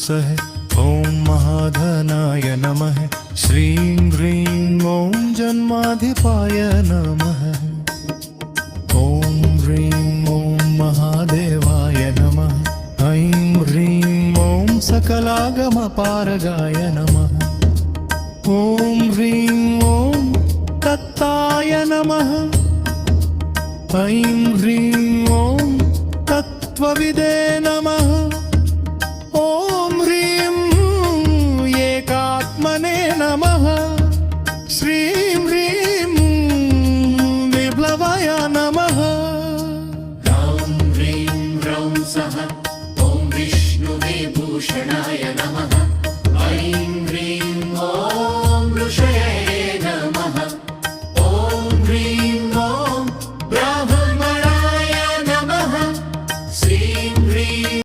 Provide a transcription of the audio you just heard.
सः ॐ महाधनाय नमः श्रीं ह्रीं ॐ जन्माधिपाय नमः ॐ ह्रीं ॐ महादेवाय नमः ऐं ह्रीं ॐ सकलागमपारगाय नमः ॐ ह्रीं ॐ तत्ताय नमः ऐं ह्रीं ॐ तत्त्वविदे नमः ॐ ह्रीं एकात्मने नमः श्रीं ह्रीं विप्लवाय नमः ह्रौं ह्रीं ह्रौं सः ॐ विष्णुवे भूषणाय नमः